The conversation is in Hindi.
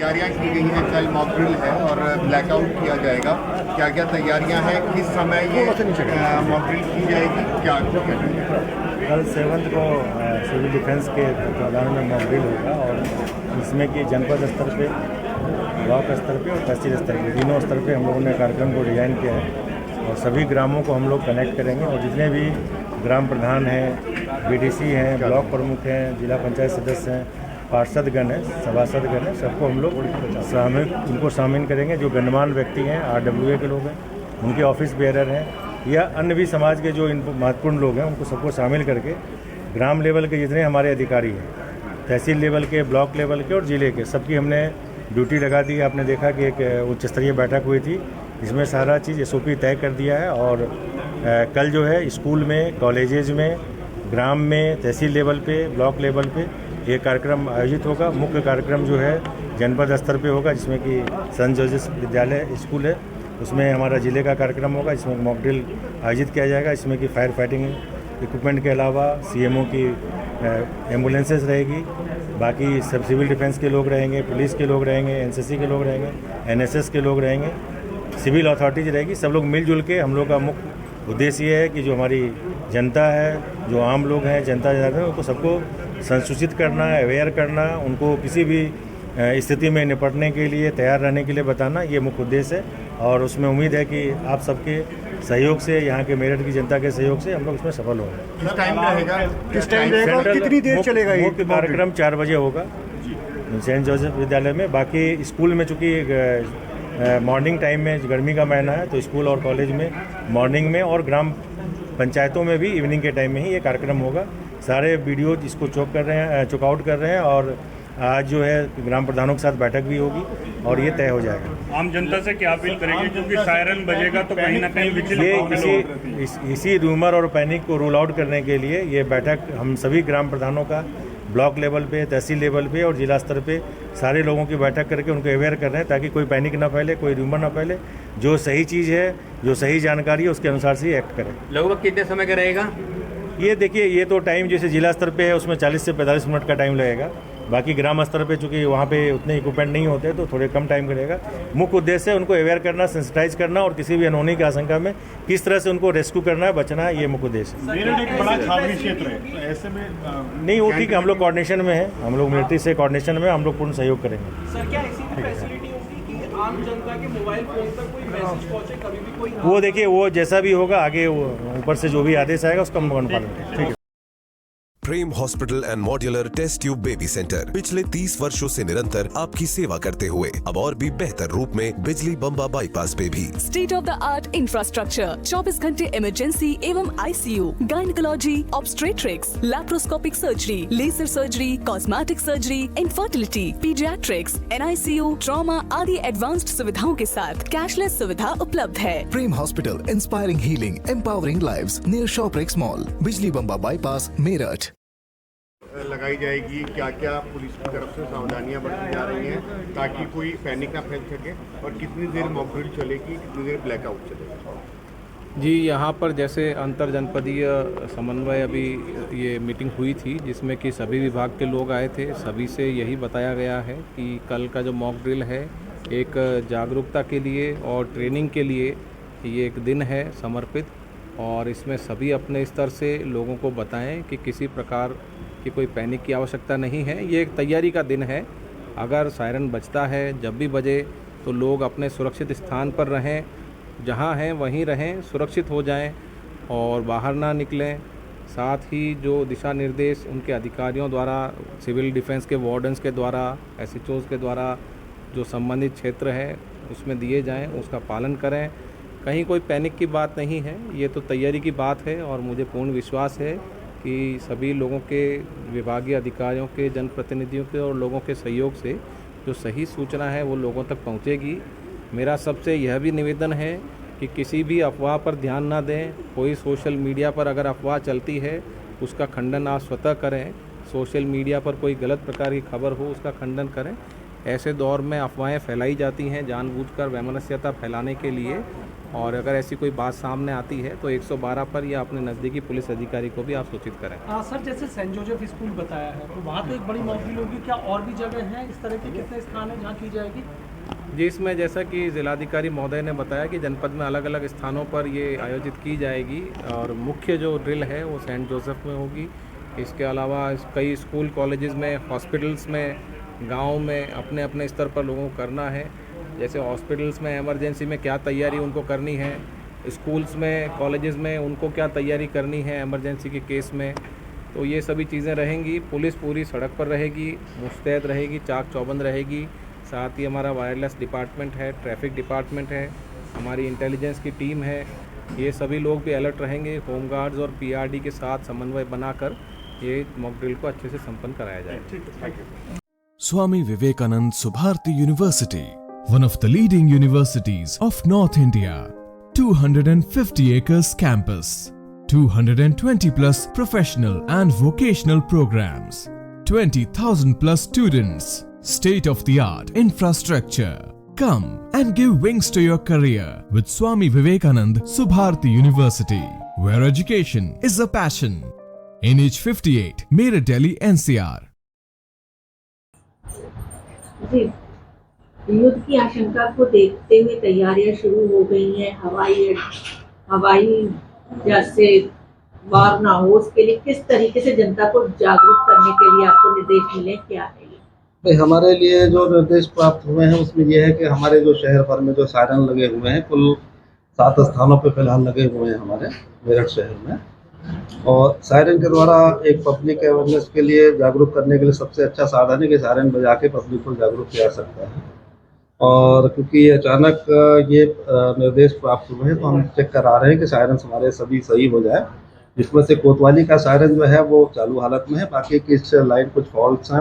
तैयारियां की गई हैं, कल मॉक ड्रिल है और ब्लैकआउट किया जाएगा। क्या क्या तैयारियां हैं, किस समय ये मॉक ड्रिल की जाएगी, क्या कल 7 को सिविल डिफेंस के तत्वाधान में मॉक ड्रिल होगा और इसमें कि जनपद स्तर पे, ब्लॉक स्तर पे और तहसील स्तर पे, तीनों स्तर पे हम लोगों ने कार्यक्रम को डिज़ाइन किया है और सभी ग्रामों को हम लोग कनेक्ट करेंगे और जितने भी ग्राम प्रधान हैं, बीडीसी हैं, ब्लॉक प्रमुख हैं, जिला पंचायत सदस्य हैं, पार्षदगण हैं, सभासदगण हैं, सबको हम लोग उनको शामिल करेंगे। जो गणमान्य व्यक्ति हैं, RWA के लोग हैं, उनके ऑफिस बेयरर हैं या अन्य भी समाज के जो महत्वपूर्ण लोग हैं, उनको सबको शामिल करके ग्राम लेवल के जितने हमारे अधिकारी हैं, तहसील लेवल के, ब्लॉक लेवल के और ज़िले के, सबकी हमने ड्यूटी लगा दी। आपने देखा कि एक उच्च स्तरीय बैठक हुई थी, इसमें सारा चीज़ SOP तय कर दिया है और कल जो है स्कूल में, कॉलेजेज में, ग्राम में, तहसील लेवल पे, ब्लॉक लेवल पे ये कार्यक्रम आयोजित होगा। मुख्य कार्यक्रम जो है जनपद स्तर पे होगा, जिसमें कि सेंट जोसेफ विद्यालय स्कूल है, उसमें हमारा ज़िले का कार्यक्रम होगा, जिसमें मॉक ड्रिल आयोजित किया जाएगा। इसमें कि फायर फाइटिंग इक्विपमेंट के अलावा CMO की एम्बुलेंसेस रहेगी, बाकी सब सिविल डिफेंस के लोग रहेंगे, पुलिस के लोग रहेंगे, NCC के लोग रहेंगे, NSS के लोग रहेंगे, सिविल अथॉरिटीज रहेगी। सब लोग मिलजुल के, हम लोग का मुख्य उद्देश्य ये है कि जो हमारी जनता है, जो आम लोग हैं, जनता है, उनको सबको संसूचित करना, अवेयर करना, उनको किसी भी स्थिति में निपटने के लिए तैयार रहने के लिए बताना, ये मुख्य उद्देश्य है। और उसमें उम्मीद है कि आप सबके सहयोग से, यहाँ के मेरठ की जनता के सहयोग से हम लोग इसमें सफल होंगे। किस टाइम रहेगा, कितनी देर चलेगा? मुख्य कार्यक्रम 4 बजे होगा सेंट जोसेफ विद्यालय में। बाकी स्कूल में चूँकि मॉर्निंग टाइम में, गर्मी का महीना है, तो स्कूल और कॉलेज में मॉर्निंग में और ग्राम पंचायतों में भी इवनिंग के टाइम में ही ये कार्यक्रम होगा। सारे वीडियो इसको चुकआउट कर रहे हैं और आज जो है ग्राम प्रधानों के साथ बैठक भी होगी और ये तय हो जाएगा। आम जनता से क्या अपील करेंगे, क्योंकि सायरन बजेगा तो कहीं ना कहीं इसी रूमर और पैनिक को रूल आउट करने के लिए ये बैठक हम सभी ग्राम प्रधानों का ब्लॉक लेवल पे, तहसील लेवल पे और जिला स्तर पे सारे लोगों की बैठक करके उनको अवेयर कर रहे हैं, ताकि कोई पैनिक ना फैले, कोई रूमर ना फैले। जो सही चीज़ है, जो सही जानकारी है, उसके अनुसार से एक्ट करें। लगभग कितने समय का रहेगा ये? देखिए, ये तो टाइम जैसे जिला स्तर पे है, उसमें 40 से 45 मिनट का टाइम लगेगा। बाकी ग्राम स्तर पे चूँकि वहाँ पे उतने इक्विपमेंट नहीं होते, तो थोड़े कम टाइम करेगा। मुख्य उद्देश्य है उनको अवेयर करना, सेंसिटाइज करना और किसी भी अनहोनी की आशंका में किस तरह से उनको रेस्क्यू करना है, बचना है, ये मुख्य उद्देश्य है। मेरठ एक बड़ा छावनी क्षेत्र है, तो ऐसे में नहीं, वो ठीक है, हम लोग कोऑर्डिनेशन में है, हम लोग मिलिट्री से कोऑर्डिनेशन में, हम लोग पूर्ण सहयोग करेंगे। सर, क्या ऐसी भी फैसिलिटी होगी कि आम जनता के मोबाइल फोन तक कोई मैसेज पहुंचे, कभी भी कोई? वो देखिए, वो जैसा भी होगा आगे ऊपर से जो भी आदेश आएगा उसका हम अनुपालन करेंगे। ठीक है। Prem Hospital and Modular Test Tube Baby Centre पिछले 30 वर्षों से निरंतर आपकी सेवा करते हुए अब और भी बेहतर रूप में बिजली बम्बा बाईपास पे भी state of the art infrastructure, 24 घंटे इमरजेंसी एवं ICU, gynaecology, obstetrics, laparoscopic surgery, laser surgery, cosmetic surgery, infertility, paediatrics, NICU, trauma आदि एडवांस्ड सुविधाओं के साथ कैशलेस सुविधा उपलब्ध है। Prem Hospital, inspiring healing, empowering lives, near Shopprix mall, Bijli Bamba bypass, Meerut. लगाई जाएगी, क्या क्या पुलिस की तरफ से सावधानियां बरती जा रही हैं ताकि कोई पैनिक ना फैल सके, और कितनी देर मॉक ड्रिल चलेगी, कितनी देर ब्लैकआउट चलेगा? जी, यहाँ पर जैसे अंतर जनपदीय समन्वय अभी ये मीटिंग हुई थी, जिसमें कि सभी विभाग के लोग आए थे। सभी से यही बताया गया है कि कल का जो मॉक ड्रिल है, एक जागरूकता के लिए और ट्रेनिंग के लिए ये एक दिन है समर्पित, और इसमें सभी अपने स्तर से लोगों को बताएं कि किसी प्रकार की कोई पैनिक की आवश्यकता नहीं है। ये एक तैयारी का दिन है। अगर सायरन बजता है, जब भी बजे, तो लोग अपने सुरक्षित स्थान पर रहें, जहां हैं वहीं रहें, सुरक्षित हो जाएं और बाहर ना निकलें। साथ ही जो दिशा निर्देश उनके अधिकारियों द्वारा, सिविल डिफेंस के वार्डन्स के द्वारा, SHOs के द्वारा जो संबंधित क्षेत्र है उसमें दिए जाएं, उसका पालन करें। कहीं कोई पैनिक की बात नहीं है, ये तो तैयारी की बात है। और मुझे पूर्ण विश्वास है कि सभी लोगों के, विभागीय अधिकारियों के, जनप्रतिनिधियों के और लोगों के सहयोग से जो सही सूचना है वो लोगों तक पहुंचेगी। मेरा सबसे यह भी निवेदन है कि किसी भी अफवाह पर ध्यान ना दें। कोई सोशल मीडिया पर अगर अफवाह चलती है, उसका खंडन आप स्वतः करें। सोशल मीडिया पर कोई गलत प्रकार की खबर हो, उसका खंडन करें। ऐसे दौर में अफवाहें फैलाई जाती हैं जानबूझकर वैमनस्यता फैलाने के लिए, और अगर ऐसी कोई बात सामने आती है तो 112 पर या अपने नज़दीकी पुलिस अधिकारी को भी आप सूचित करें। सर, जैसे सेंट जोसेफ स्कूल बताया है तो वहाँ तो एक बड़ी मॉकड्रिल होगी, क्या और भी जगह हैं इस तरह के, कितने स्थान हैं जहाँ की जाएगी? जी, इसमें जैसा कि जिलाधिकारी महोदय ने बताया कि जनपद में अलग अलग स्थानों पर ये आयोजित की जाएगी और मुख्य जो ड्रिल है वो सेंट जोसेफ में होगी। इसके अलावा कई स्कूल कॉलेजेस में, हॉस्पिटल्स में, गांव में अपने अपने स्तर पर लोगों को करना है। जैसे हॉस्पिटल्स में इमरजेंसी में क्या तैयारी उनको करनी है, स्कूल्स में, कॉलेजेस में उनको क्या तैयारी करनी है इमरजेंसी के केस में, तो ये सभी चीज़ें रहेंगी। पुलिस पूरी सड़क पर रहेगी, मुस्तैद रहेगी, चाक चौबंद रहेगी। साथ ही हमारा वायरलेस डिपार्टमेंट है, ट्रैफिक डिपार्टमेंट है, हमारी इंटेलिजेंस की टीम है, ये सभी लोग भी अलर्ट रहेंगे। होमगार्ड्स और पीआरडी के साथ समन्वय बनाकर ये मॉक ड्रिल को अच्छे से संपन्न कराया जाए। Swami Vivekanand Subharti University, one of the leading universities of North India. 250 acres campus, 220 plus professional and vocational programs, 20,000 plus students, state of the art infrastructure. Come and give wings to your career with Swami Vivekanand Subharti University, where education is a passion. NH58, Meerut, Delhi, NCR. जी, युद्ध की आशंका को देखते हुए तैयारियां शुरू हो गई हैं। हवाई जहाज से वार ना हो, उसके लिए किस तरीके से जनता को जागरूक करने के लिए आपको निर्देश मिले, क्या है ये? हमारे लिए जो निर्देश प्राप्त हुए हैं उसमें यह है कि हमारे जो शहर भर में जो सायरन लगे हुए हैं, कुल 7 स्थानों पे फिलहाल लगे हुए हैं हमारे मेरठ शहर में। और सायरन के द्वारा एक पब्लिक अवेयरनेस के लिए, जागरूक करने के लिए सबसे अच्छा साधन है कि सायरन बजा के पब्लिक को जागरूक किया जा सकता है। और क्योंकि अचानक ये निर्देश प्राप्त हुए हैं तो हम चेक करा रहे हैं कि सायरन हमारे सभी सही हो जाए, जिसमें से कोतवाली का सायरन जो है वो चालू हालत में है, बाकी की लाइन कुछ फॉल्ट्स हैं,